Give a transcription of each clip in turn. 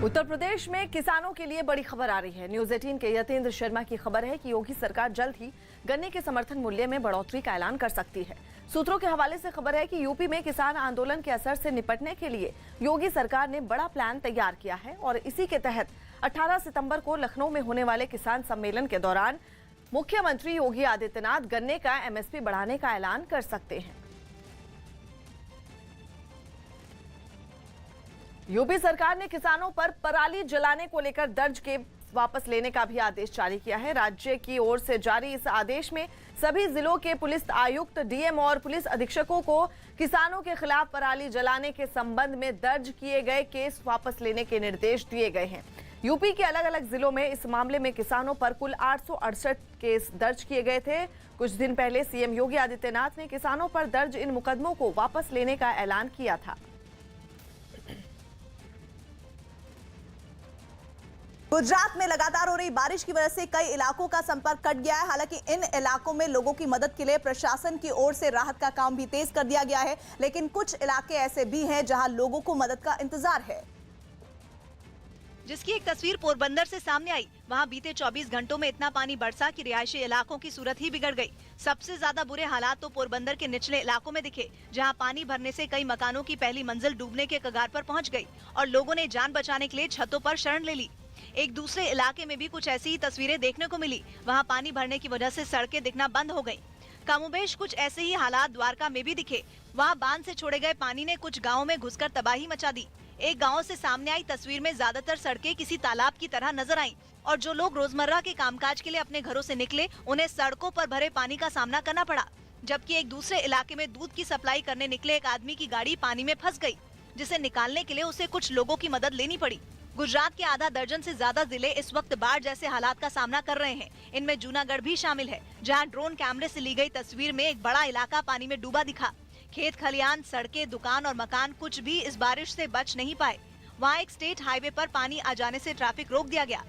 उत्तर प्रदेश में किसानों के लिए बड़ी खबर आ रही है। न्यूज 18 के यतेंद्र शर्मा की खबर है कि योगी सरकार जल्द ही गन्ने के समर्थन मूल्य में बढ़ोतरी का ऐलान कर सकती है। सूत्रों के हवाले से खबर है कि यूपी में किसान आंदोलन के असर से निपटने के लिए योगी सरकार ने बड़ा प्लान तैयार किया है और इसी के तहत 18 सितंबर को लखनऊ में होने वाले किसान सम्मेलन के दौरान मुख्यमंत्री योगी आदित्यनाथ गन्ने का एमएसपी बढ़ाने का ऐलान कर सकते हैं। यूपी सरकार ने किसानों पर पराली जलाने को लेकर दर्ज केस वापस लेने का भी आदेश जारी किया है। राज्य की ओर से जारी इस आदेश में सभी जिलों के पुलिस आयुक्त, डीएम और पुलिस अधीक्षकों को किसानों के खिलाफ पराली जलाने के संबंध में दर्ज किए गए केस वापस लेने के निर्देश दिए गए हैं। यूपी के अलग अलग जिलों में इस मामले में किसानों पर कुल 868 केस दर्ज किए गए थे। कुछ दिन पहले सीएम योगी आदित्यनाथ ने किसानों पर दर्ज इन मुकदमों को वापस लेने का ऐलान किया था। गुजरात में लगातार हो रही बारिश की वजह से कई इलाकों का संपर्क कट गया है। हालांकि इन इलाकों में लोगों की मदद के लिए प्रशासन की ओर से राहत का काम भी तेज कर दिया गया है, लेकिन कुछ इलाके ऐसे भी हैं जहां लोगों को मदद का इंतजार है। जिसकी एक तस्वीर पोरबंदर से सामने आई। वहां बीते 24 घंटों में इतना पानी बरसा कि रिहायशी इलाकों की सूरत ही बिगड़ गई। सबसे ज्यादा बुरे हालात तो पोरबंदर के निचले इलाकों में दिखे, जहां पानी भरने से कई मकानों की पहली मंजिल डूबने के कगार पर पहुंच गई और लोगों ने जान बचाने के लिए छतों पर शरण ले ली। एक दूसरे इलाके में भी कुछ ऐसी ही तस्वीरें देखने को मिली। वहां पानी भरने की वजह से सड़कें दिखना बंद हो गईं। कमोबेश कुछ ऐसे ही हालात द्वारका में भी दिखे। वहां बांध से छोड़े गए पानी ने कुछ गाँव में घुसकर तबाही मचा दी। एक गांव से सामने आई तस्वीर में ज्यादातर सड़कें किसी तालाब की तरह नजर आईं और जो लोग रोजमर्रा के कामकाज के लिए अपने घरों से निकले, उन्हें सड़कों पर भरे पानी का सामना करना पड़ा। जबकि एक दूसरे इलाके में दूध की सप्लाई करने निकले एक आदमी की गाड़ी पानी में फंस गई, जिसे निकालने के लिए उसे कुछ लोगों की मदद लेनी पड़ी। गुजरात के आधा दर्जन से ज्यादा जिले इस वक्त बाढ़ जैसे हालात का सामना कर रहे हैं। इनमें जूनागढ़ भी शामिल है, जहां ड्रोन कैमरे से ली गई तस्वीर में एक बड़ा इलाका पानी में डूबा दिखा। खेत खलियान, सड़कें, दुकान और मकान कुछ भी इस बारिश से बच नहीं पाए। वहां एक स्टेट हाईवे पर पानी आ जाने से ट्रैफिक रोक दिया गया।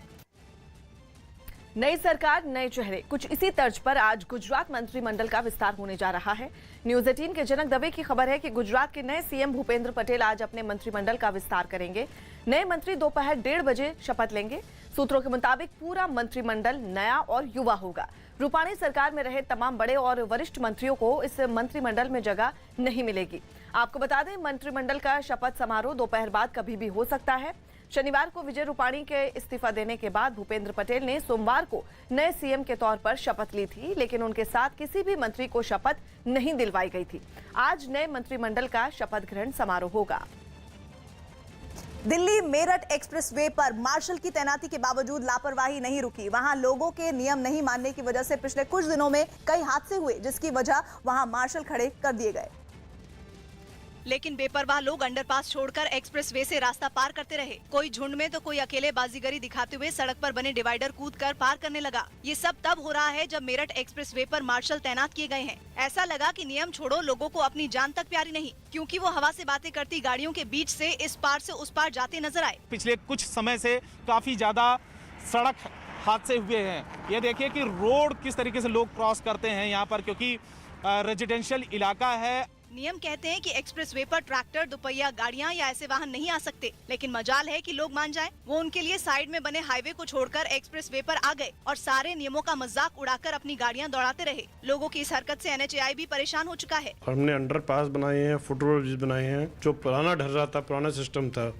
नई सरकार, नए चेहरे, कुछ इसी तर्ज पर आज गुजरात मंत्रिमंडल का विस्तार होने जा रहा है। न्यूज 18 के जनक दवे की खबर है कि गुजरात के नए सीएम भूपेंद्र पटेल आज अपने मंत्रिमंडल का विस्तार करेंगे। नए मंत्री दोपहर 1:30 बजे शपथ लेंगे। सूत्रों के मुताबिक पूरा मंत्रिमंडल नया और युवा होगा। रूपाणी सरकार में रहे तमाम बड़े और वरिष्ठ मंत्रियों को इस मंत्रिमंडल में जगह नहीं मिलेगी। आपको बता दें, मंत्रिमंडल का शपथ समारोह दोपहर बाद कभी भी हो सकता है। शनिवार को विजय रूपाणी के इस्तीफा देने के बाद भूपेंद्र पटेल ने सोमवार को नए सीएम के तौर पर शपथ ली थी, लेकिन उनके साथ किसी भी मंत्री को शपथ नहीं दिलवाई गई थी। आज नए मंत्रिमंडल का शपथ ग्रहण समारोह होगा। दिल्ली मेरठ एक्सप्रेसवे पर मार्शल की तैनाती के बावजूद लापरवाही नहीं रुकी। वहां लोगों के नियम नहीं मानने की वजह से पिछले कुछ दिनों में कई हादसे हुए, जिसकी वजह वहां मार्शल खड़े कर दिए गए। लेकिन बेपरवाह लोग अंडरपास छोड़कर एक्सप्रेसवे से रास्ता पार करते रहे। कोई झुंड में तो कोई अकेले बाजीगरी दिखाते हुए सड़क पर बने डिवाइडर कूदकर पार करने लगा। ये सब तब हो रहा है जब मेरठ एक्सप्रेसवे पर मार्शल तैनात किए गए हैं। ऐसा लगा कि नियम छोड़ो, लोगों को अपनी जान तक प्यारी नहीं, क्योंकि वो हवा से बातें करती गाड़ियों के बीच से इस पार से उस पार जाते नजर आए। पिछले कुछ समय से काफी ज्यादा सड़क हादसे हुए हैं। ये देखिए कि रोड किस तरीके से लोग क्रॉस करते हैं यहाँ पर, क्योंकि रेजिडेंशियल इलाका है। नियम कहते हैं कि एक्सप्रेसवे पर ट्रैक्टर, दोपहिया गाड़ियां या ऐसे वाहन नहीं आ सकते, लेकिन मजाल है कि लोग मान जाएं। वो उनके लिए साइड में बने हाईवे को छोड़कर एक्सप्रेसवे पर आ गए और सारे नियमों का मजाक उड़ाकर अपनी गाड़ियां दौड़ाते रहे। लोगों की इस हरकत से NHAI भी परेशान हो चुका है। हमने अंडरपास बनाए हैं, फुटओवर बनाए हैं। जो पुराना ढर्रा था, पुराना सिस्टम था,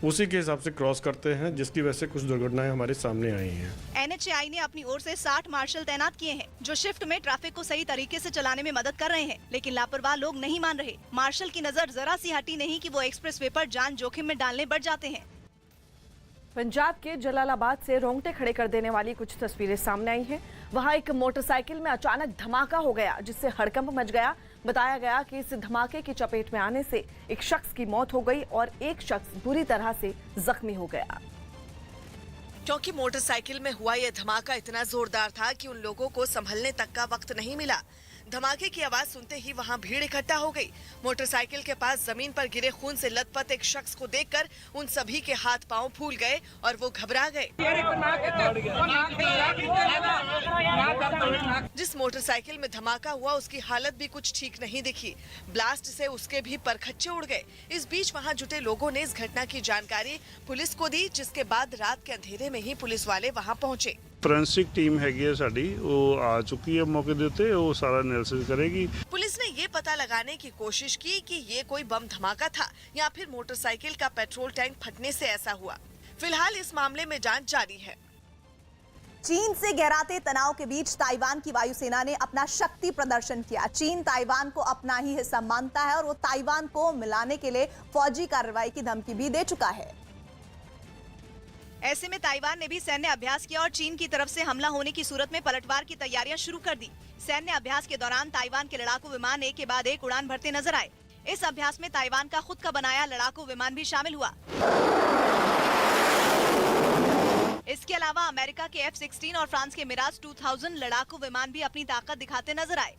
उसी के हिसाब से क्रॉस करते हैं, जिसकी वजह से कुछ दुर्घटनाएं हमारे सामने आई हैं। NHAI ने अपनी ओर से 60 मार्शल तैनात किए हैं, जो शिफ्ट में ट्रैफिक को सही तरीके से चलाने में मदद कर रहे हैं, लेकिन लापरवाह लोग नहीं मान रहे। मार्शल की नजर जरा सी हटी नहीं कि वो एक्सप्रेसवे पर जान जोखिम में डालने बढ़ जाते हैं। पंजाब के जलालाबाद से रोंगटे खड़े कर देने वाली कुछ तस्वीरें सामने आई हैं। वहां एक मोटरसाइकिल में अचानक धमाका हो गया, जिससे हड़कंप मच गया। बताया गया कि इस धमाके की चपेट में आने से एक शख्स की मौत हो गई और एक शख्स बुरी तरह से जख्मी हो गया। क्योंकि मोटरसाइकिल में हुआ यह धमाका इतना जोरदार था कि उन लोगों को संभलने तक का वक्त नहीं मिला। धमाके की आवाज सुनते ही वहां भीड़ इकट्ठा हो गई। मोटरसाइकिल के पास जमीन पर गिरे खून से लथपथ एक शख्स को देखकर उन सभी के हाथ पांव फूल गए और वो घबरा गए। जिस मोटरसाइकिल में धमाका हुआ उसकी हालत भी कुछ ठीक नहीं दिखी। ब्लास्ट से उसके भी परखच्चे उड़ गए। इस बीच वहां जुटे लोगों ने इस घटना की जानकारी पुलिस को दी, जिसके बाद रात के अंधेरे में ही पुलिस वाले वहां पहुंचे। ਫੋਰੈਂਸਿਕ ਟੀਮ ਹੈਗੀ ਹੈ ਸਾਡੀ, ਉਹ ਆ ਚੁੱਕੀ ਹੈ ਮੌਕੇ ਦੇ ਉੱਤੇ, ਉਹ ਸਾਰਾ ਐਨਾਲਿਸਿਸ ਕਰੇਗੀ। पुलिस ने ये पता लगाने की कोशिश की कि ये कोई बम धमाका था या फिर मोटरसाइकिल का पेट्रोल टैंक फटने से ऐसा हुआ। फिलहाल इस मामले में जांच जारी है। चीन से गहराते तनाव के बीच ताइवान की वायुसेना ने अपना शक्ति प्रदर्शन किया। चीन ताइवान को अपना ही हिस्सा मानता है और वो ताइवान को मिलाने के लिए फौजी कार्रवाई की धमकी भी दे चुका है। ऐसे में ताइवान ने भी सैन्य अभ्यास किया और चीन की तरफ से हमला होने की सूरत में पलटवार की तैयारियां शुरू कर दी। सैन्य अभ्यास के दौरान ताइवान के लड़ाकू विमान एक के बाद एक उड़ान भरते नजर आए। इस अभ्यास में ताइवान का खुद का बनाया लड़ाकू विमान भी शामिल हुआ। इसके अलावा अमेरिका के F-16 और फ्रांस के मिराज 2000 लड़ाकू विमान भी अपनी ताकत दिखाते नजर आए।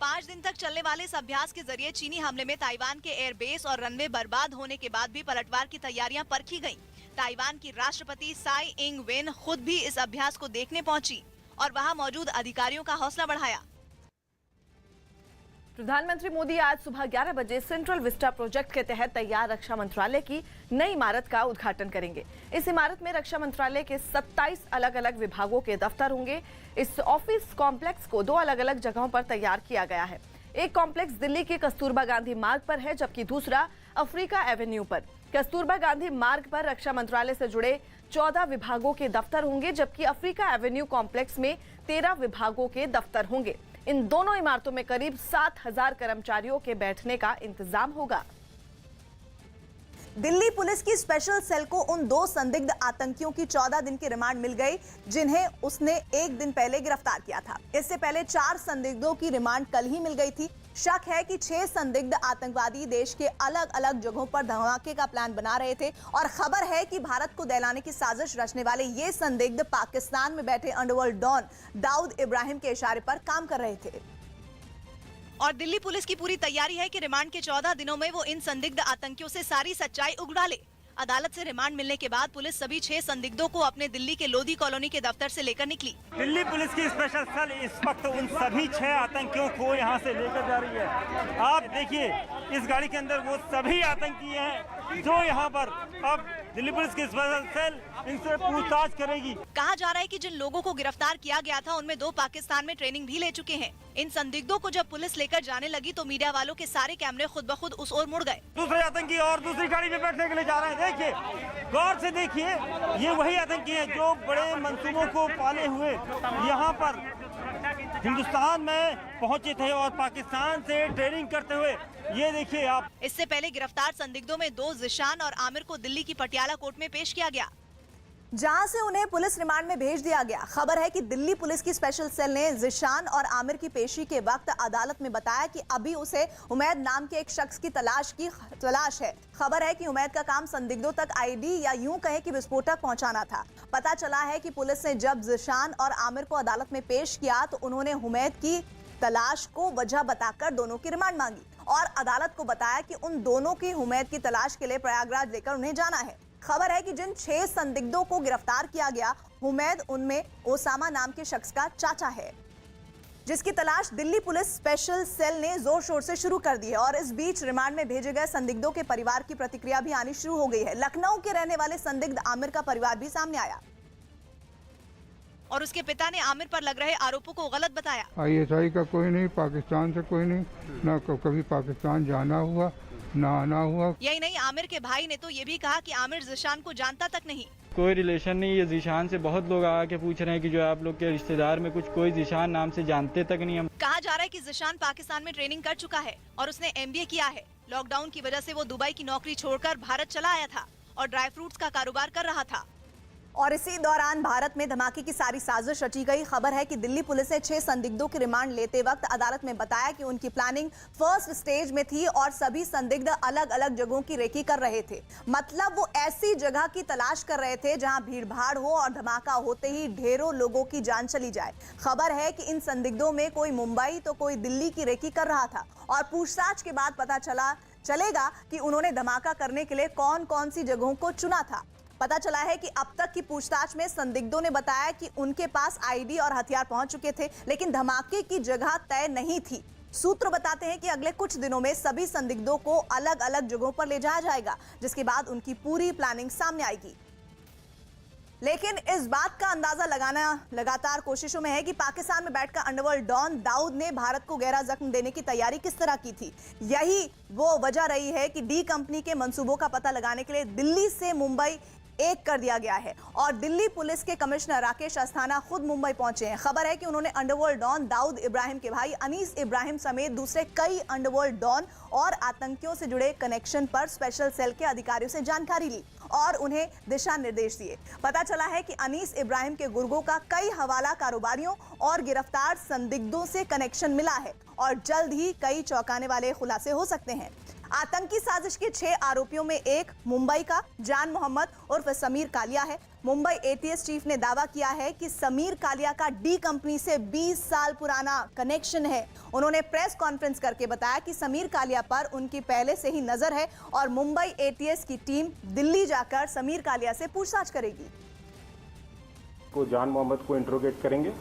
5 दिन तक चलने वाले इस अभ्यास के जरिए चीनी हमले में ताइवान के एयरबेस और रनवे बर्बाद होने के बाद भी पलटवार की तैयारियां परखी गईं। ताइवान की राष्ट्रपति साई इंग वेन खुद भी इस अभ्यास को देखने पहुंची और वहां मौजूद अधिकारियों का हौसला बढ़ाया। प्रधानमंत्री मोदी आज सुबह 11 बजे सेंट्रल विस्टा प्रोजेक्ट के तहत तैयार रक्षा मंत्रालय की नई इमारत का उद्घाटन करेंगे। इस इमारत में रक्षा मंत्रालय के 27 अलग अलग विभागों के दफ्तर होंगे। इस ऑफिस कॉम्प्लेक्स को 2 अलग अलग जगहों पर तैयार किया गया है। एक कॉम्प्लेक्स दिल्ली के कस्तूरबा गांधी मार्ग पर है, जबकि दूसरा अफ्रीका एवेन्यू पर। कस्तूरबा गांधी मार्ग पर रक्षा मंत्रालय से जुड़े 14 विभागों के दफ्तर होंगे, जबकि अफ्रीका एवेन्यू कॉम्प्लेक्स में 13 विभागों के दफ्तर होंगे। इन दोनों इमारतों में करीब 7000 कर्मचारियों के बैठने का इंतजाम होगा। दिल्ली पुलिस की स्पेशल सेल को उन 2 संदिग्ध आतंकियों की 14 दिन की रिमांड मिल गई, जिन्हें उसने 1 दिन पहले गिरफ्तार किया था। इससे पहले 4 संदिग्धों की रिमांड कल ही मिल गई थी। शक है कि 6 संदिग्ध आतंकवादी देश के अलग अलग जगहों पर धमाके का प्लान बना रहे थे और खबर है कि भारत को दहलाने की साजिश रचने वाले ये संदिग्ध पाकिस्तान में बैठे अंडरवर्ल्ड डॉन दाऊद इब्राहिम के इशारे पर काम कर रहे थे। और दिल्ली पुलिस की पूरी तैयारी है कि रिमांड के 14 दिनों में वो इन संदिग्ध आतंकियों से सारी सच्चाई उगड़ा ले। अदालत से रिमांड मिलने के बाद पुलिस सभी 6 संदिग्धों को अपने दिल्ली के लोधी कॉलोनी के दफ्तर से लेकर निकली। दिल्ली पुलिस की स्पेशल सेल इस वक्त उन सभी 6 आतंकियों को यहां से लेकर जा रही है। आप देखिए इस गाड़ी के अंदर वो सभी आतंकी हैं जो यहां पर अब दिल्ली पुलिस की स्पेशल सेल इनसे पूछताछ करेगी। कहा जा रहा है कि जिन लोगों को गिरफ्तार किया गया था उनमें 2 पाकिस्तान में ट्रेनिंग भी ले चुके हैं। इन संदिग्धों को जब पुलिस लेकर जाने लगी तो मीडिया वालों के सारे कैमरे खुद ब खुद उस ओर मुड़ गए। दूसरे आतंकी और दूसरी गाड़ी में बैठने के लिए जा रहे हैं। देखिए, गौर से देखिए, ये वही आतंकी हैं जो बड़े मंसूबों को पाले हुए यहाँ पर हिंदुस्तान में पहुंचे थे और पाकिस्तान से ट्रेनिंग करते हुए ये देखिए आप। इससे पहले गिरफ्तार संदिग्धों में 2 जिशान और आमिर को दिल्ली की पटियाला कोर्ट में पेश किया गया, जहां से उन्हें पुलिस रिमांड में भेज दिया गया। खबर है कि दिल्ली पुलिस की स्पेशल सेल ने जिशान और आमिर की पेशी के वक्त अदालत में बताया कि अभी उसे उमैद नाम के एक शख्स की तलाश है। खबर है कि उमैद का काम संदिग्धों तक आईडी या यूं कहे कि विस्फोटक पहुंचाना था। पता चला है कि पुलिस ने जब जिशान और आमिर को अदालत में पेश किया तो उन्होंने उमैद की तलाश को वजह बताकर दोनों की रिमांड मांगी और अदालत को बताया कि उन दोनों की उमैद की तलाश के लिए प्रयागराज लेकर उन्हें जाना है। खबर है कि जिन 6 संदिग्धों को गिरफ्तार किया गया, उमैद उनमें ओसामा नाम के शख्स का चाचा है, जिसकी तलाश दिल्ली पुलिस स्पेशल सेल ने जोर शोर से शुरू कर दी है। और इस बीच रिमांड में भेजे गए संदिग्धों के परिवार की प्रतिक्रिया भी आनी शुरू हो गई है। लखनऊ के रहने वाले संदिग्ध आमिर का परिवार भी सामने आया और उसके पिता ने आमिर पर लग रहे आरोपों को गलत बताया। ISI का कोई नहीं, पाकिस्तान से कोई नहीं, ना कभी पाकिस्तान जाना हुआ ना आना हुआ। यही नहीं, आमिर के भाई ने तो ये भी कहा कि आमिर जिशान को जानता तक नहीं। कोई रिलेशन नहीं है जिशान से। बहुत लोग आके पूछ रहे हैं कि जो आप लोग के रिश्तेदार में कुछ कोई जिशान नाम से जानते तक नहीं हम। कहा जा रहा है कि जिशान पाकिस्तान में ट्रेनिंग कर चुका है और उसने MBA किया है। लॉकडाउन की वजह से वो दुबई की नौकरी छोड़कर भारत चला आया था और ड्राई फ्रूट्स का कारोबार कर रहा था। और इसी दौरान भारत में धमाके की सारी साजिश रची गई। खबर है कि दिल्ली पुलिस ने 6 संदिग्धों की रिमांड लेते वक्त अदालत में बताया कि उनकी प्लानिंग फर्स्ट स्टेज में थी और सभी संदिग्ध अलग अलग जगहों की रेकी कर रहे थे। मतलब वो ऐसी जगह की तलाश कर रहे थे जहां भीड़ भाड़ हो और धमाका होते ही ढेरों लोगों की जान चली जाए। खबर है कि इन संदिग्धों में कोई मुंबई तो कोई दिल्ली की रेकी कर रहा था और पूछताछ के बाद पता चलेगा कि उन्होंने धमाका करने के लिए कौन कौन सी जगहों को चुना था। पता चला है कि अब तक की पूछताछ में संदिग्धों ने बताया कि उनके पास आईडी और हथियार पहुंच चुके थे, लेकिन धमाके की जगह तय नहीं थी। सूत्र बताते हैं कि अगले कुछ दिनों में सभी संदिग्धों को अलग अलग जगहों पर ले जाया जाएगा, जिसके बाद उनकी पूरी प्लानिंग सामने आएगी। लेकिन इस बात का अंदाजा लगाना लगातार कोशिशों में है कि पाकिस्तान में बैठकर अंडरवर्ल्ड डॉन दाऊद ने भारत को गहरा जख्म देने की तैयारी किस तरह की थी। यही वो वजह रही है कि डी कंपनी के मंसूबों का पता लगाने के लिए दिल्ली से मुंबई एक कर दिया गया है और दिल्ली पुलिस के कमिश्नर राकेश अस्थाना खुद मुंबई पहुंचे हैं। खबर है कि उन्होंने अंडरवर्ल्ड डॉन दाऊद इब्राहिम के भाई अनीस इब्राहिम समेत दूसरे कई अंडरवर्ल्ड डॉन और आतंकियों से जुड़े कनेक्शन पर स्पेशल सेल के अधिकारियों से जानकारी ली और उन्हें दिशा निर्देश दिए। पता चला है कि अनीस इब्राहिम के गुर्गों का कई हवाला कारोबारियों और गिरफ्तार संदिग्धों से कनेक्शन मिला है और जल्द ही कई चौंकाने वाले खुलासे हो सकते हैं। आतंकी साजिश के 6 आरोपियों में एक मुंबई का जान मोहम्मद उर्फ समीर कालिया है। मुंबई एटीएस चीफ ने दावा किया है कि समीर कालिया का डी कंपनी से 20 साल पुराना कनेक्शन है। उन्होंने प्रेस कॉन्फ्रेंस करके बताया कि समीर कालिया पर उनकी पहले से ही नजर है और मुंबई एटीएस की टीम दिल्ली जाकर समीर कालिया से पूछताछ करेगी। को जान मोहम्मद को इंट्रोगेट करेंगे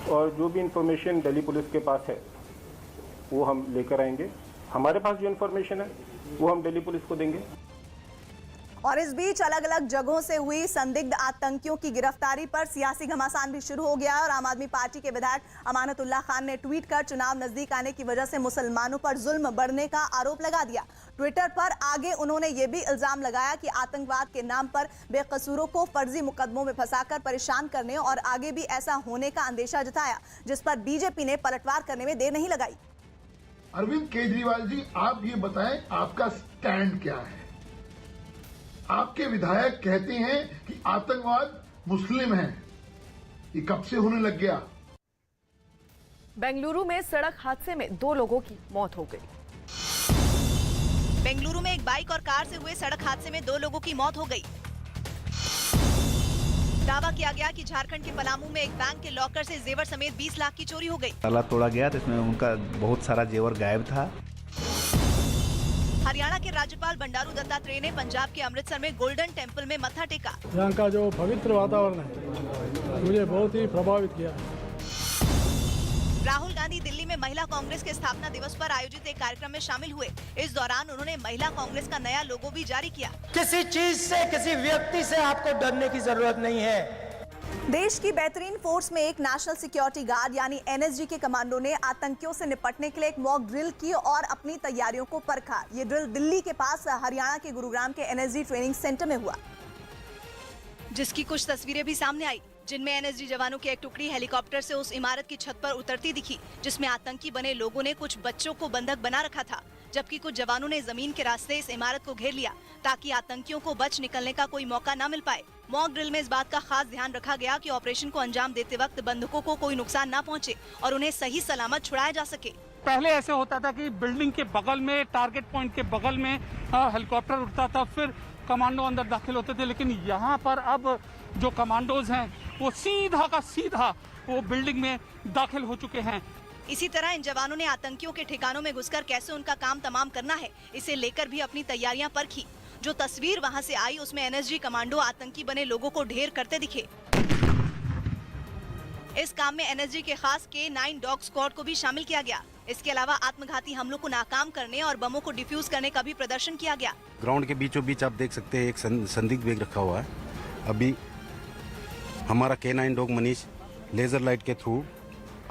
और जो भी इंफॉर्मेशन दिल्ली पुलिस के पास है वो हम लेकर आएंगे। हमारे पास जो इन्फॉर्मेशन है वो हम दिल्ली पुलिस को देंगे। और इस बीच अलग अलग जगहों से हुई संदिग्ध आतंकियों की गिरफ्तारी पर सियासी घमासान भी शुरू हो गया और आम आदमी पार्टी के विधायक अमानतुल्लाह खान ने ट्वीट कर चुनाव नजदीक आने की वजह से मुसलमानों पर जुल्म बढ़ने का आरोप लगा दिया। ट्विटर पर आगे उन्होंने ये भी इल्जाम लगाया कि आतंकवाद के नाम पर बेकसूरों को फर्जी मुकदमों में फंसाकर परेशान करने और आगे भी ऐसा होने का अंदेशा जताया, जिस पर बीजेपी ने पलटवार करने में देर नहीं लगाई। अरविंद केजरीवाल जी, आप ये बताएं आपका स्टैंड क्या है। आपके विधायक कहते हैं कि आतंकवाद मुस्लिम है, ये कब से होने लग गया। बेंगलुरु में सड़क हादसे में 2 लोगों की मौत हो गई। बेंगलुरु में एक बाइक और कार से हुए सड़क हादसे में 2 लोगों की मौत हो गई। दावा किया गया कि झारखंड के पलामू में एक बैंक के लॉकर से जेवर समेत 20 लाख की चोरी हो गई। ताला तोड़ा गया तो इसमें उनका बहुत सारा जेवर गायब था। हरियाणा के राज्यपाल बंडारू दत्तात्रेय ने पंजाब के अमृतसर में गोल्डन टेम्पल में मत्था टेका। यहाँ का जो पवित्र वातावरण है मुझे बहुत ही प्रभावित किया। राहुल गांधी दिल्ली में महिला कांग्रेस के स्थापना दिवस पर आयोजित एक कार्यक्रम में शामिल हुए। इस दौरान उन्होंने महिला कांग्रेस का नया लोगो भी जारी किया। किसी चीज से, किसी व्यक्ति से आपको डरने की जरूरत नहीं है। देश की बेहतरीन फोर्स में एक नेशनल सिक्योरिटी गार्ड यानी एनएसजी के कमांडो ने आतंकियों से निपटने के लिए एक मॉक ड्रिल की और अपनी तैयारियों को परखा। ये ड्रिल दिल्ली के पास हरियाणा के गुरुग्राम के एनएसजी ट्रेनिंग सेंटर में हुआ, जिसकी कुछ तस्वीरें भी सामने आई, जिनमें एनएसजी जवानों की एक टुकड़ी हेलीकॉप्टर से उस इमारत की छत पर उतरती दिखी जिसमें आतंकी बने लोगों ने कुछ बच्चों को बंधक बना रखा था, जबकि कुछ जवानों ने जमीन के रास्ते इस इमारत को घेर लिया ताकि आतंकियों को बच निकलने का कोई मौका न मिल पाए। मॉक ड्रिल में इस बात का खास ध्यान रखा गया कि ऑपरेशन को अंजाम देते वक्त बंधकों को कोई नुकसान न पहुंचे और उन्हें सही सलामत छुड़ाया जा सके। पहले ऐसे होता था कि बिल्डिंग के बगल में, टारगेट पॉइंट के बगल में हेलीकॉप्टर उड़ता था, फिर कमांडो अंदर दाखिल होते थे, लेकिन यहाँ पर अब जो कमांडोज हैं वो सीधा का सीधा वो बिल्डिंग में दाखिल हो चुके हैं। इसी तरह इन जवानों ने आतंकियों के ठिकानों में घुसकर कैसे उनका काम तमाम करना है, इसे लेकर भी अपनी तैयारियां परखी। जो तस्वीर वहां से आई उसमें एनएसजी कमांडो आतंकी बने लोगों को ढेर करते दिखे। इस काम में एनएसजी के खास K9 डॉग स्क्वाड को भी शामिल किया गया। इसके अलावा आत्मघाती हमलों को नाकाम करने और बमों को डिफ्यूज करने का भी प्रदर्शन किया गया। ग्राउंड के बीचों बीच आप देख सकते हैं एक संदिग्ध बैग रखा हुआ है। अभी हमारा K9 dog Manish laser light के थ्रू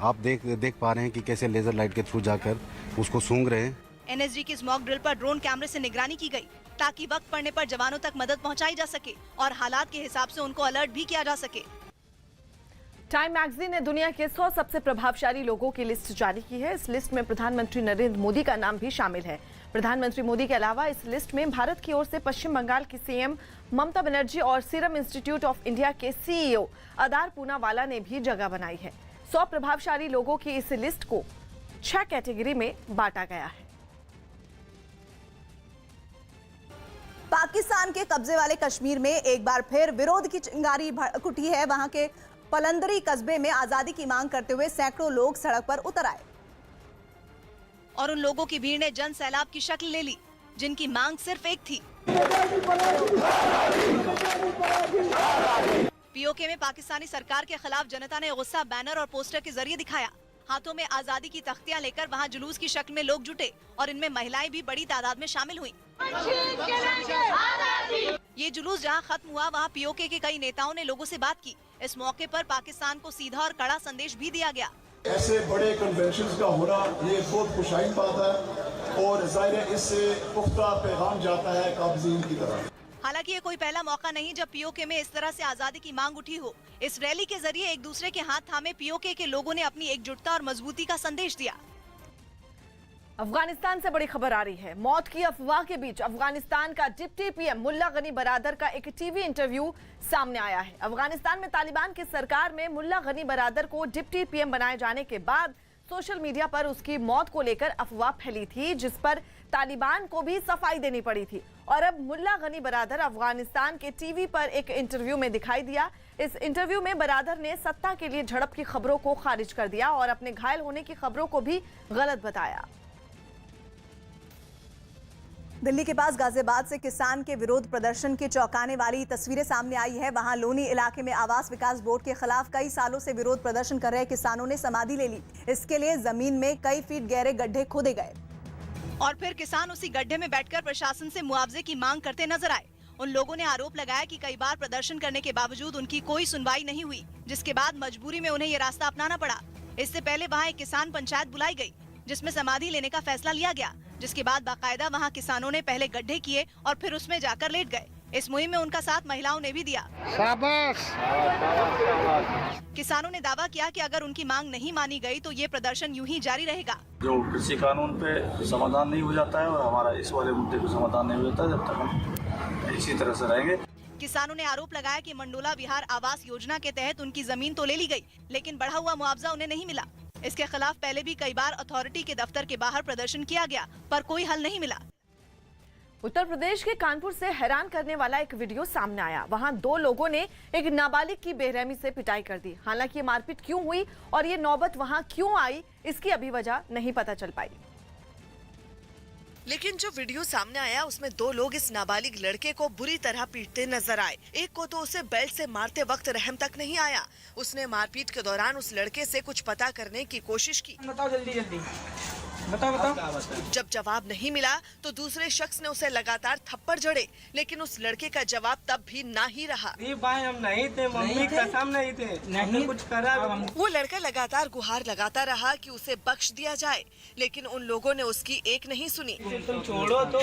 आप देख पा रहे हैं कि कैसे लेजर लाइट के थ्रू जाकर उसको सूंघ रहे हैं। एनएसजी की इस मॉक ड्रिल पर ड्रोन कैमरे से निगरानी की गई ताकि वक्त पड़ने पर जवानों तक मदद पहुंचाई जा सके और हालात के हिसाब से उनको अलर्ट भी किया जा सके। टाइम मैगजीन ने दुनिया के 100 सबसे प्रभावशाली लोगों की लिस्ट जारी की है। इस लिस्ट में प्रधानमंत्री नरेंद्र मोदी का नाम भी शामिल है। प्रधानमंत्री मोदी के अलावा इस लिस्ट में भारत की ओर से पश्चिम बंगाल की सीएम ममता बनर्जी और सीरम इंस्टीट्यूट ऑफ इंडिया के सीईओ अदार पूनावाला ने भी जगह बनाई है। 100 प्रभावशाली लोगों की इस लिस्ट को 6 कैटेगरी में बांटा गया है। पाकिस्तान के कब्जे वाले कश्मीर में एक बार फिर विरोध की चिंगारी भड़क उठी है। वहां के पलंदरी कस्बे में आजादी की मांग करते हुए सैकड़ों लोग सड़क पर उतर आए और उन लोगों की भीड़ ने जन सैलाब की शक्ल ले ली, जिनकी मांग सिर्फ एक थी। पीओके में पाकिस्तानी सरकार के खिलाफ जनता ने गुस्सा बैनर और पोस्टर के जरिए दिखाया। हाथों में आजादी की तख्तियां लेकर वहां जुलूस की शक्ल में लोग जुटे और इनमें महिलाएं भी बड़ी तादाद में शामिल हुई। ये जुलूस जहां खत्म हुआ, वहां पीओके के कई नेताओं ने लोगों से बात की। इस मौके पर पाकिस्तान को सीधा और कड़ा संदेश भी दिया गया। ऐसे बड़े कन्वेंशन का होना ये बहुत खुशाइन बात है और जाहिर है इससे पुख्ता पैगाम जाता है काबजीन की तरफ। हालांकि ये कोई पहला मौका नहीं जब पीओके में इस तरह से आजादी की मांग उठी हो। इस रैली के जरिए एक दूसरे के हाथ थामे पीओके के लोगों ने अपनी एकजुटता और मजबूती का संदेश दिया। अफगानिस्तान से बड़ी खबर आ रही है। मौत की अफवाह के बीच अफगानिस्तान का डिप्टी पीएम मुल्ला गनी बरादर का एक टीवी इंटरव्यू सामने आया है। अफगानिस्तान में तालिबान की सरकार में मुल्ला गनी बरादर को डिप्टी पीएम बनाए जाने के बाद सोशल मीडिया पर उसकी मौत को लेकर अफवाह फैली थी, जिस पर तालिबान को भी सफाई देनी पड़ी थी। और अब मुल्ला गनी बरादर अफगानिस्तान के टीवी पर एक इंटरव्यू में दिखाई दिया। इस इंटरव्यू में बरादर ने सत्ता के लिए झड़प की खबरों को खारिज कर दिया और अपने घायल होने की खबरों को भी गलत बताया। दिल्ली के पास गाजियाबाद से किसान के विरोध प्रदर्शन की चौंकाने वाली तस्वीरें सामने आई है। वहां लोनी इलाके में आवास विकास बोर्ड के खिलाफ कई सालों से विरोध प्रदर्शन कर रहे किसानों ने समाधि ले ली। इसके लिए जमीन में कई फीट गहरे गड्ढे खोदे गए और फिर किसान उसी गड्ढे में बैठकर प्रशासन से मुआवजे की मांग करते नजर आए। उन लोगों ने आरोप लगाया कि कई बार प्रदर्शन करने के बावजूद उनकी कोई सुनवाई नहीं हुई, जिसके बाद मजबूरी में उन्हें ये रास्ता अपनाना पड़ा। इससे पहले वहाँ एक किसान पंचायत बुलाई गयी, जिसमें समाधि लेने का फैसला लिया गया, जिसके बाद बाकायदा वहां किसानों ने पहले गड्ढे किए और फिर उसमें जाकर लेट गए। इस मुहिम में उनका साथ महिलाओं ने भी दिया। शाबाश। किसानों ने दावा किया कि अगर उनकी मांग नहीं मानी गई तो ये प्रदर्शन यूं ही जारी रहेगा। जो कृषि कानून पे समाधान नहीं हो जाता है और हमारा इस वाले मुद्दे पे समाधान नहीं हो जाता, जब तक हम इसी तरह से रहेंगे। किसानों ने आरोप लगाया कि मंडोला विहार आवास योजना के तहत उनकी जमीन तो ले ली गई, लेकिन बढ़ा हुआ मुआवजा उन्हें नहीं मिला। इसके खिलाफ पहले भी कई बार अथॉरिटी के दफ्तर के बाहर प्रदर्शन किया गया, पर कोई हल नहीं मिला। उत्तर प्रदेश के कानपुर से हैरान करने वाला एक वीडियो सामने आया। वहां 2 लोगों ने एक नाबालिग की बेरहमी से पिटाई कर दी। हालांकि ये मारपीट क्यों हुई और ये नौबत वहां क्यों आई, इसकी अभी वजह नहीं पता चल पाई। लेकिन जो वीडियो सामने आया उसमें 2 लोग इस नाबालिग लड़के को बुरी तरह पीटते नजर आए। एक को तो उसे बेल्ट से मारते वक्त रहम तक नहीं आया। उसने मारपीट के दौरान उस लड़के से कुछ पता करने की कोशिश की। बताओ जल्दी जल्दी बताओ। जब जवाब नहीं मिला तो दूसरे शख्स ने उसे लगातार थप्पड़ जड़े, लेकिन उस लड़के का जवाब तब भी ना ही रहा। भाई हम नहीं थे, मम्मी कसम नहीं थे, नहीं कुछ करा। वो लड़का लगातार गुहार लगाता रहा कि उसे बख्श दिया जाए, लेकिन उन लोगों ने उसकी एक नहीं सुनी। तुम छोड़ो तो।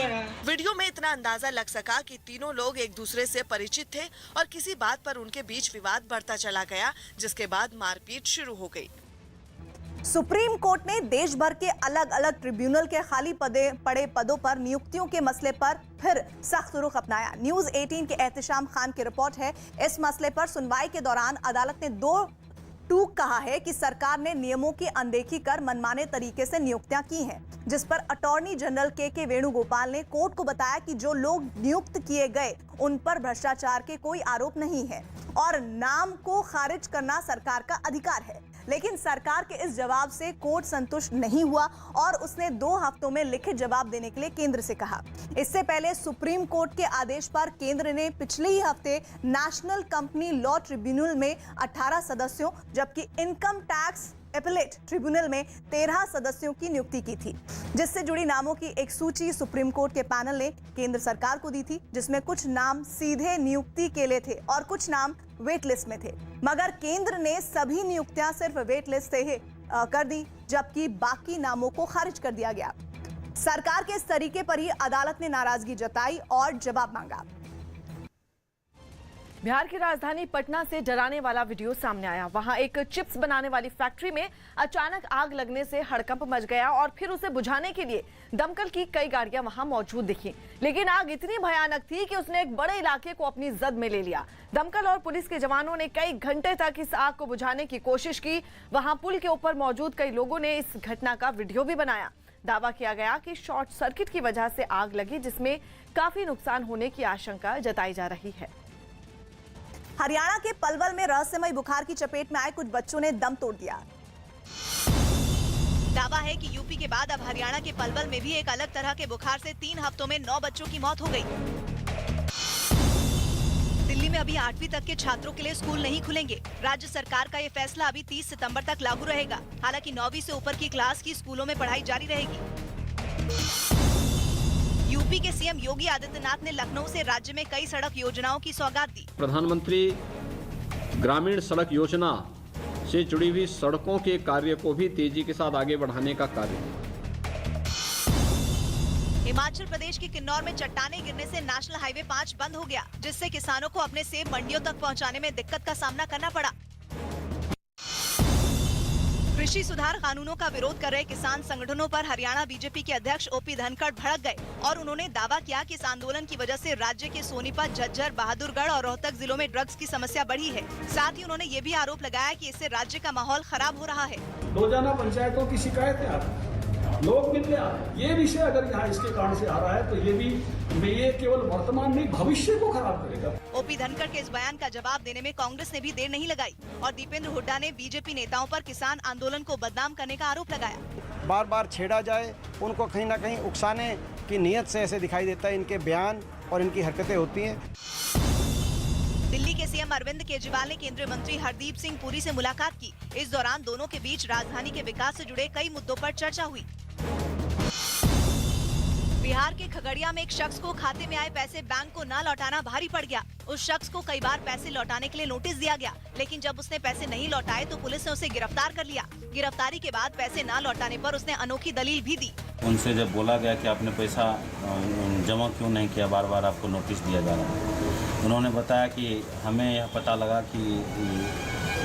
वीडियो में इतना अंदाजा लग सका कि तीनों लोग एक दूसरे से परिचित थे और किसी बात पर उनके बीच विवाद बढ़ता चला गया, जिसके बाद मारपीट शुरू हो गई। सुप्रीम कोर्ट ने देश भर के अलग अलग ट्रिब्यूनल के खाली पड़े पदों पर नियुक्तियों के मसले पर फिर सख्त रुख अपनाया। न्यूज 18 के एहतिशाम खान की रिपोर्ट है। इस मसले पर सुनवाई के दौरान अदालत ने 2 टूक कहा है कि सरकार ने नियमों की अनदेखी कर मनमाने तरीके से नियुक्तियां की हैं, जिस पर अटॉर्नी जनरल के वेणुगोपाल ने कोर्ट को बताया कि जो लोग नियुक्त किए गए उन पर भ्रष्टाचार के कोई आरोप नहीं है और नाम को खारिज करना सरकार का अधिकार है। लेकिन सरकार के इस जवाब से कोर्ट संतुष्ट नहीं हुआ और उसने 2 हफ्तों में लिखित जवाब देने के लिए केंद्र से कहा। इससे पहले सुप्रीम कोर्ट के आदेश पर केंद्र ने पिछले ही हफ्ते नेशनल कंपनी लॉ ट्रिब्यूनल में 18 सदस्यों जबकि इनकम टैक्स एपेलेट ट्रिब्यूनल में 13 सदस्यों की नियुक्ति की थी, जिससे जुड़ी नामों की एक सूची सुप्रीम कोर्ट के पैनल ने केंद्र सरकार को दी थी, जिसमें कुछ नाम सीधे नियुक्ति के लिए थे और कुछ नाम वेट लिस्ट में थे। मगर केंद्र ने सभी नियुक्तियां सिर्फ वेट लिस्ट से ही कर दी, जबकि बाकी नामों को खारिज कर दिया गया। सरकार के इस तरीके पर ही अदालत ने नाराजगी जताई और जवाब मांगा। बिहार की राजधानी पटना से डराने वाला वीडियो सामने आया। वहां एक चिप्स बनाने वाली फैक्ट्री में अचानक आग लगने से हड़कंप मच गया और फिर उसे बुझाने के लिए दमकल की कई गाड़ियां वहां मौजूद दिखी, लेकिन आग इतनी भयानक थी कि उसने एक बड़े इलाके को अपनी जद में ले लिया। दमकल और पुलिस के जवानों ने कई घंटे तक इस आग को बुझाने की कोशिश की। वहां पुल के ऊपर मौजूद कई लोगों ने इस घटना का वीडियो भी बनाया। दावा किया गया कि शॉर्ट सर्किट की वजह से आग लगी, जिसमें काफी नुकसान होने की आशंका जताई जा रही है। हरियाणा के पलवल में रहस्यमय बुखार की चपेट में आए कुछ बच्चों ने दम तोड़ दिया। दावा है कि यूपी के बाद अब हरियाणा के पलवल में भी एक अलग तरह के बुखार से 3 हफ्तों में 9 बच्चों की मौत हो गई। दिल्ली में अभी 8वीं तक के छात्रों के लिए स्कूल नहीं खुलेंगे। राज्य सरकार का ये फैसला अभी 30 सितंबर तक लागू रहेगा। हालांकि 9वीं से ऊपर की क्लास की स्कूलों में पढ़ाई जारी रहेगी। यूपी के सीएम योगी आदित्यनाथ ने लखनऊ से राज्य में कई सड़क योजनाओं की सौगात दी। प्रधानमंत्री ग्रामीण सड़क योजना से जुड़ी हुई सड़कों के कार्य को भी तेजी के साथ आगे बढ़ाने का कार्य। हिमाचल प्रदेश के किन्नौर में चट्टानें गिरने से नेशनल हाईवे 5 बंद हो गया, जिससे किसानों को अपने सेब मंडियों तक पहुंचाने में दिक्कत का सामना करना पड़ा। कृषि सुधार कानूनों का विरोध कर रहे किसान संगठनों पर हरियाणा बीजेपी के अध्यक्ष ओपी धनखड़ भड़क गए और उन्होंने दावा किया कि इस आंदोलन की वजह से राज्य के सोनीपत, झज्जर, बहादुरगढ़ और रोहतक जिलों में ड्रग्स की समस्या बढ़ी है। साथ ही उन्होंने ये भी आरोप लगाया कि इससे राज्य का माहौल खराब हो रहा है। रोजाना पंचायतों की शिकायतें आ रही, लोग मिलने आ रहे। ये विषय अगर यहाँ इसके कारण से आ रहा है तो ये केवल वर्तमान नहीं, भविष्य को खराब करेगा। ओपी धनखड़ के इस बयान का जवाब देने में कांग्रेस ने भी देर नहीं लगाई और दीपेंद्र हुड्डा ने बीजेपी नेताओं पर किसान आंदोलन को बदनाम करने का आरोप लगाया। बार बार छेड़ा जाए, उनको कहीं न कहीं उकसाने की नीयत से ऐसे दिखाई देता है इनके बयान और इनकी हरकतें होती हैं। दिल्ली के सीएम अरविंद केजरीवाल ने केंद्रीय मंत्री हरदीप सिंह पुरी से मुलाकात की। इस दौरान दोनों के बीच राजधानी के विकास से जुड़े कई मुद्दों पर चर्चा हुई। बिहार के खगड़िया में एक शख्स को खाते में आए पैसे बैंक को न लौटाना भारी पड़ गया। उस शख्स को कई बार पैसे लौटाने के लिए नोटिस दिया गया, लेकिन जब उसने पैसे नहीं लौटाए तो पुलिस ने उसे गिरफ्तार कर लिया। गिरफ्तारी के बाद पैसे न लौटाने पर उसने अनोखी दलील भी दी। उनसे जब बोला गया कि आपने पैसा जमा क्यों नहीं किया, बार बार आपको नोटिस दिया जा रहा है, उन्होंने बताया कि हमें यह पता लगा कि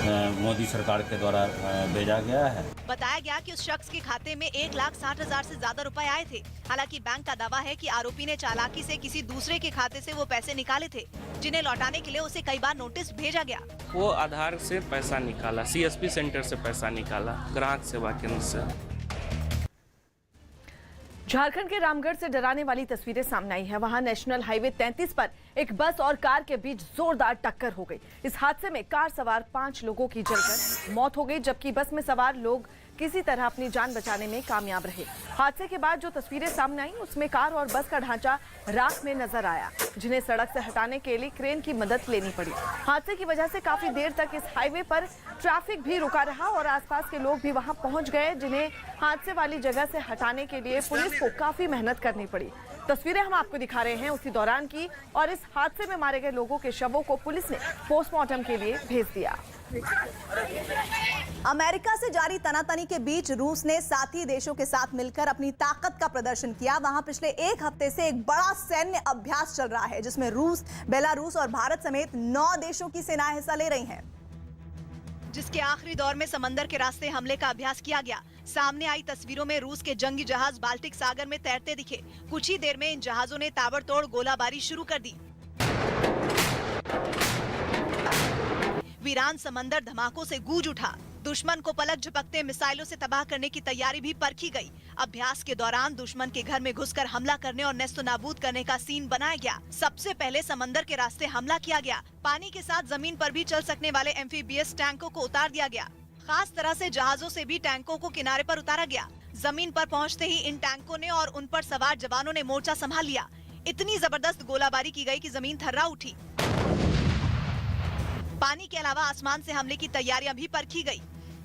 मोदी सरकार के द्वारा भेजा गया है। बताया गया कि उस शख्स के खाते में 1,60,000 से ज्यादा रुपए आए थे। हालांकि बैंक का दावा है कि आरोपी ने चालाकी से किसी दूसरे के खाते से वो पैसे निकाले थे, जिन्हें लौटाने के लिए उसे कई बार नोटिस भेजा गया। वो आधार से पैसा निकाला, CSP सेंटर से पैसा निकाला, ग्राहक सेवा केंद्र से। झारखंड के रामगढ़ से डराने वाली तस्वीरें सामने आई है। वहां नेशनल हाईवे 33 पर एक बस और कार के बीच जोरदार टक्कर हो गई। इस हादसे में कार सवार 5 लोगों की जलकर मौत हो गई, जबकि बस में सवार लोग किसी तरह अपनी जान बचाने में कामयाब रहे। हादसे के बाद जो तस्वीरें सामने आई उसमें कार और बस का ढांचा राख में नजर आया, जिन्हें सड़क से हटाने के लिए क्रेन की मदद लेनी पड़ी। हादसे की वजह से काफी देर तक इस हाईवे पर ट्रैफिक भी रुका रहा और आसपास के लोग भी वहां पहुंच गए, जिन्हें हादसे वाली जगह से हटाने के लिए पुलिस को काफी मेहनत करनी पड़ी। तस्वीरें हम आपको दिखा रहे हैं उसी दौरान की, और इस हादसे में मारे गए लोगों के शवों को पुलिस ने पोस्टमार्टम के लिए भेज दिया। अमेरिका से जारी तनातनी के बीच रूस ने साथी देशों के साथ मिलकर अपनी ताकत का प्रदर्शन किया। वहां पिछले एक हफ्ते से एक बड़ा सैन्य अभ्यास चल रहा है, जिसमें रूस, बेलारूस और भारत समेत 9 देशों की सेनाएं हिस्सा ले रही हैं, जिसके आखिरी दौर में समंदर के रास्ते हमले का अभ्यास किया गया। सामने आई तस्वीरों में रूस के जंगी जहाज बाल्टिक सागर में तैरते दिखे। कुछ ही देर में इन जहाजों ने ताबड़तोड़ गोलाबारी शुरू कर दी। वीरान समंदर धमाकों से गूंज उठा। दुश्मन को पलक झपकते मिसाइलों से तबाह करने की तैयारी भी परखी गई। अभ्यास के दौरान दुश्मन के घर में घुसकर हमला करने और नेस्तनाबूद करने का सीन बनाया गया। सबसे पहले समंदर के रास्ते हमला किया गया। पानी के साथ जमीन पर भी चल सकने वाले एम्फीबियस टैंकों को उतार दिया गया। खास तरह से जहाजों से भी टैंकों को किनारे पर उतारा गया। जमीन पर पहुंचते ही इन टैंकों ने और उन पर सवार जवानों ने मोर्चा संभाल लिया। इतनी जबरदस्त गोलाबारी की गई कि जमीन थर्रा उठी। पानी के अलावा आसमान से हमले की तैयारियां भी परखी गई।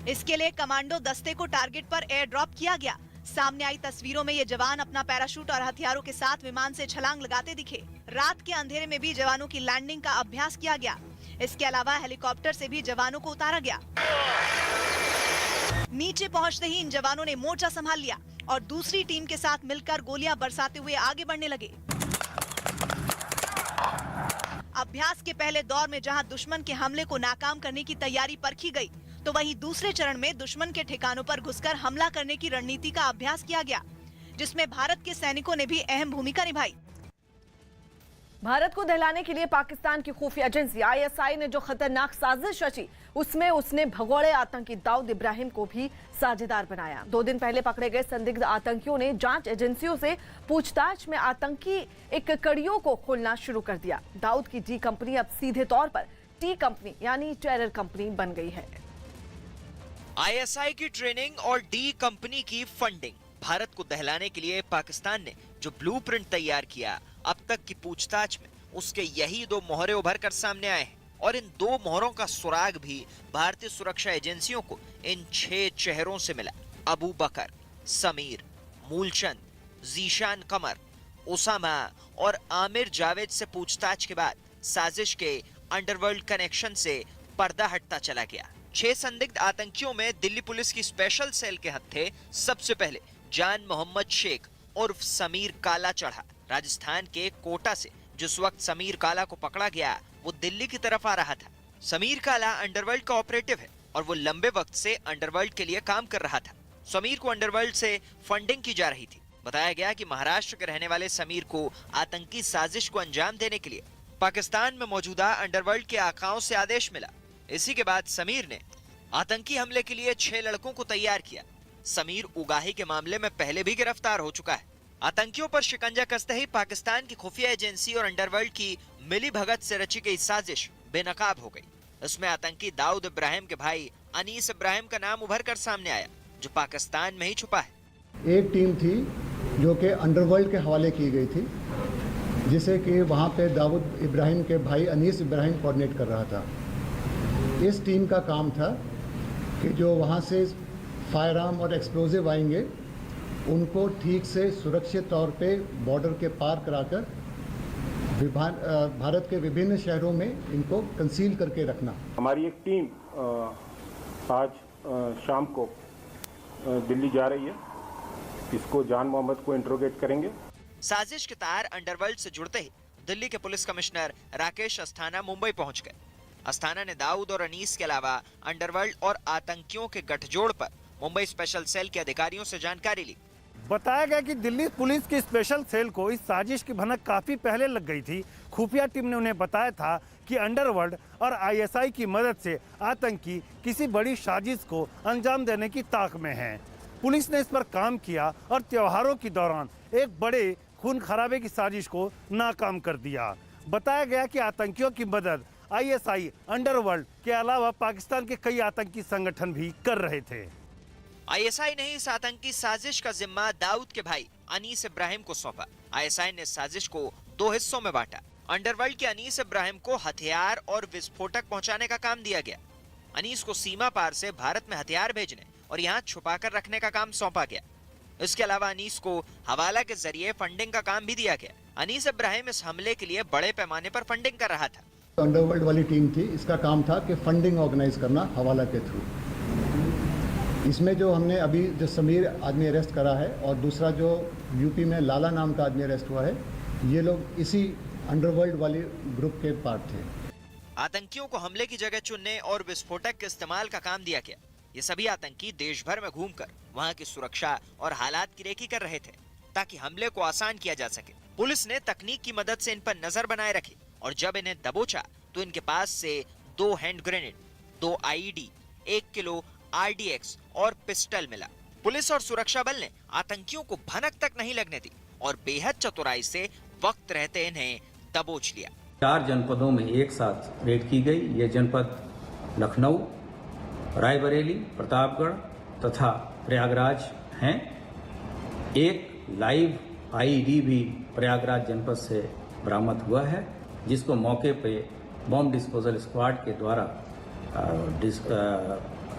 इसके लिए कमांडो दस्ते को टारगेट पर एयर ड्रॉप किया गया। सामने आई तस्वीरों में ये जवान अपना पैराशूट और हथियारों के साथ विमान से छलांग लगाते दिखे। रात के अंधेरे में भी जवानों की लैंडिंग का अभ्यास किया गया। इसके अलावा हेलीकॉप्टर से भी जवानों को उतारा गया। नीचे पहुंचते ही इन जवानों ने मोर्चा संभाल लिया और दूसरी टीम के साथ मिलकर गोलियां बरसाते हुए आगे बढ़ने लगे। अभ्यास के पहले दौर में जहां दुश्मन के हमले को नाकाम करने की तैयारी परखी गई, तो वहीं दूसरे चरण में दुश्मन के ठिकानों पर घुसकर हमला करने की रणनीति का अभ्यास किया गया, जिसमें भारत के सैनिकों ने भी अहम भूमिका निभाई। भारत को दहलाने के लिए पाकिस्तान की खुफिया एजेंसी आईएसआई ने जो खतरनाक साजिश रची, उसमें उसने भगोड़े आतंकी दाऊद इब्राहिम को भी साझेदार बनाया। 2 दिन पहले पकड़े गए संदिग्ध आतंकियों ने जांच एजेंसियों से पूछताछ में आतंकी एक कड़ियों को खोलना शुरू कर दिया। दाऊद की डी कंपनी अब सीधे तौर पर टी कंपनी यानी टेरर कंपनी बन गई है। आईएसआई की ट्रेनिंग और डी कंपनी की फंडिंग, भारत को दहलाने के लिए पाकिस्तान ने जो ब्लूप्रिंट तैयार किया, अब तक की पूछताछ में उसके यही 2 मोहरे उभर कर सामने आए हैं और इन 2 मोहरों का सुराग भी भारतीय सुरक्षा एजेंसियों को इन 6 चेहरों से मिला। अबू बकर, समीर, मूलचंद, जीशान कमर, उसामा और आमिर जावेद से पूछताछ के बाद साजिश के अंडरवर्ल्ड कनेक्शन से पर्दा हटता चला गया। 6 संदिग्ध आतंकियों में दिल्ली पुलिस की स्पेशल सेल के हत्थे सबसे पहले जान मोहम्मद शेख उर्फ समीर काला चढ़ा। राजस्थान के कोटा से जिस वक्त समीर काला को पकड़ा गया, वो दिल्ली की तरफ आ रहा था। समीर काला अंडरवर्ल्ड का ऑपरेटिव है और वो लंबे वक्त से अंडरवर्ल्ड के लिए काम कर रहा था। समीर को अंडरवर्ल्ड से फंडिंग की जा रही थी। बताया गया कि महाराष्ट्र के रहने वाले समीर को आतंकी साजिश को अंजाम देने के लिए पाकिस्तान में मौजूदा अंडरवर्ल्ड के आकाओं से आदेश मिला। इसी के बाद समीर ने आतंकी हमले के लिए 6 लड़कों को तैयार किया। समीर उगाही के मामले में पहले भी गिरफ्तार हो चुका है। आतंकियों पर शिकंजा कसते ही पाकिस्तान की खुफिया एजेंसी और अंडरवर्ल्ड की मिली भगत से रची गई साजिश बेनकाब हो गई। इसमें आतंकी दाऊद इब्राहिम के भाई अनीस इब्राहिम का नाम उभर कर सामने आया, जो पाकिस्तान में ही छुपा है। एक टीम थी जो कि अंडरवर्ल्ड के हवाले की गई थी, जिसे कि वहाँ पे दाऊद इब्राहिम के भाई अनीस इब्राहिम कोऑर्डिनेट कर रहा था। इस टीम का काम था कि जो वहाँ से फायर आर्म और एक्सप्लोजिव आएंगे, उनको ठीक से सुरक्षित तौर पे बॉर्डर के पार कराकर भारत के विभिन्न शहरों में इनको कंसील करके रखना। हमारी एक टीम आज शाम को दिल्ली जा रही है। इसको जान मोहम्मद को इंट्रोगेट करेंगे। साजिश के तार अंडरवर्ल्ड से जुड़ते ही दिल्ली के पुलिस कमिश्नर राकेश अस्थाना मुंबई पहुंच गए। अस्थाना ने दाऊद और अनीस के अलावा अंडरवर्ल्ड और आतंकियों के गठजोड़ पर मुंबई स्पेशल सेल के अधिकारियों से जानकारी ली। बताया गया कि दिल्ली पुलिस की स्पेशल सेल को इस साजिश की भनक काफी पहले लग गई थी। खुफिया टीम ने उन्हें बताया था कि अंडरवर्ल्ड और आईएसआई की मदद से आतंकी किसी बड़ी साजिश को अंजाम देने की ताक में हैं। पुलिस ने इस पर काम किया और त्योहारों के दौरान एक बड़े खून खराबे की साजिश को नाकाम कर दिया। बताया गया कि आतंकियों की मदद आईएसआई, अंडरवर्ल्ड के अलावा पाकिस्तान के कई आतंकी संगठन भी कर रहे थे। आईएसआई ने इस आतंकी साजिश का जिम्मा दाऊद के भाई अनीस इब्राहिम को सौंपा। आईएसआई ने साजिश को 2 हिस्सों में बांटा। अंडरवर्ल्ड के अनीस इब्राहिम को हथियार और विस्फोटक पहुंचाने का काम दिया गया। अनीस को सीमा पार से भारत में हथियार भेजने और यहाँ छुपाकर रखने का काम सौंपा गया। इसके अलावा अनीस को हवाला के जरिए फंडिंग का काम भी दिया गया। अनीस इब्राहिम इस हमले के लिए बड़े पैमाने पर फंडिंग कर रहा था। अंडरवर्ल्ड वाली टीम थी, इसका काम था कि फंडिंग ऑर्गेनाइज करना हवाला के थ्रू। इसमें जो हमने अभी जो समीर आदमी अरेस्ट करा है और दूसरा जो यूपी में लाला नाम का आदमी अरेस्ट हुआ है, ये लोग इसी अंडरवर्ल्ड वाली ग्रुप के पार्ट थे। आतंकियों को हमले की जगह चुनने और विस्फोटक के इस्तेमाल का काम दिया गया। ये सभी आतंकी देश भर में घूमकर वहां की सुरक्षा और हालात की रेकी कर रहे थे ताकि हमले को आसान किया जा सके। पुलिस ने तकनीक की मदद से इन पर नजर बनाए रखी और जब इन्हें दबोचा तो इनके पास से 2 hand grenade, 2 IED, 1 kilo RDX और पिस्टल मिला। पुलिस और सुरक्षा बल ने आतंकियों को भनक तक नहीं लगने दी और बेहद चतुराई से वक्त रहते इन्हें दबोच लिया। 4 जनपदों में एक साथ रेड की गई। ये जनपद लखनऊ, रायबरेली, प्रतापगढ़ तथा प्रयागराज हैं। एक लाइव आईईडी भी प्रयागराज जनपद से बरामद हुआ है, जिसको मौके पे बॉम्ब डिस्पोजल स्क्वाड के द्वारा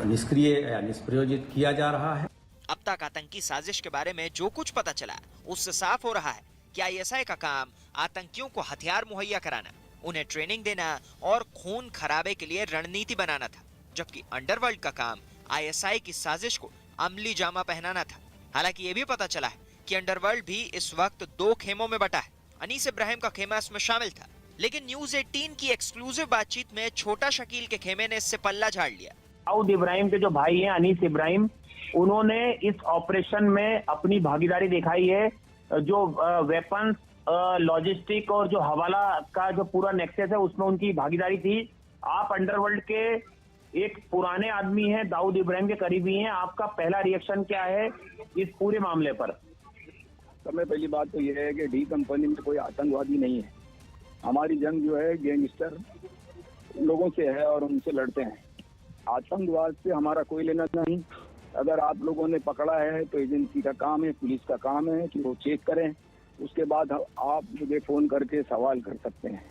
निष्क्रिय या निष्प्रयोजित किया जा रहा है। अब तक आतंकी साजिश के बारे में जो कुछ पता चला उससे साफ हो रहा है कि आईएसआई का काम आतंकियों को हथियार मुहैया कराना, उन्हें ट्रेनिंग देना और खून खराबे के लिए रणनीति बनाना था, जबकि अंडरवर्ल्ड का काम आईएसआई की साजिश को अमली जामा पहनाना था। हालांकि ये भी पता चला है कि अंडरवर्ल्ड भी इस वक्त 2 खेमों में बटा है। अनीस इब्राहिम का खेमा इसमें शामिल था, लेकिन न्यूज 18 की एक्सक्लूसिव बातचीत में छोटा शकील के खेमे ने इससे पल्ला झाड़ लिया। दाऊद इब्राहिम के जो भाई हैं अनीस इब्राहिम, उन्होंने इस ऑपरेशन में अपनी भागीदारी दिखाई है। जो वेपन्स, लॉजिस्टिक और जो हवाला का जो पूरा नेक्सस है उसमें उनकी भागीदारी थी। आप अंडरवर्ल्ड के एक पुराने आदमी हैं, दाऊद इब्राहिम के करीबी हैं, आपका पहला रिएक्शन क्या है इस पूरे मामले पर? सबसे पहली बात तो यह है कि डी कंपनी में कोई आतंकवादी नहीं है। हमारी जंग जो है गैंगस्टर लोगों से है और उनसे लड़ते हैं। आतंकवाद से हमारा कोई लेना नहीं। अगर आप लोगों ने पकड़ा है तो एजेंसी का काम है, पुलिस का काम है कि वो चेक करें, उसके बाद आप मुझे फोन करके सवाल कर सकते हैं।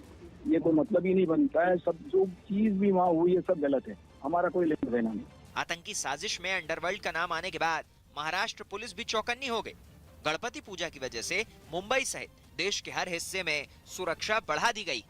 ये कोई मतलब ही नहीं बनता है। सब जो चीज भी वहाँ हुई है सब गलत है, हमारा कोई लेना देना नहीं। आतंकी साजिश में अंडरवर्ल्ड का नाम आने के बाद महाराष्ट्र पुलिस भी चौकन्नी हो गई। गणपति पूजा की वजह से मुंबई सहित देश के हर हिस्से में सुरक्षा बढ़ा दी गई।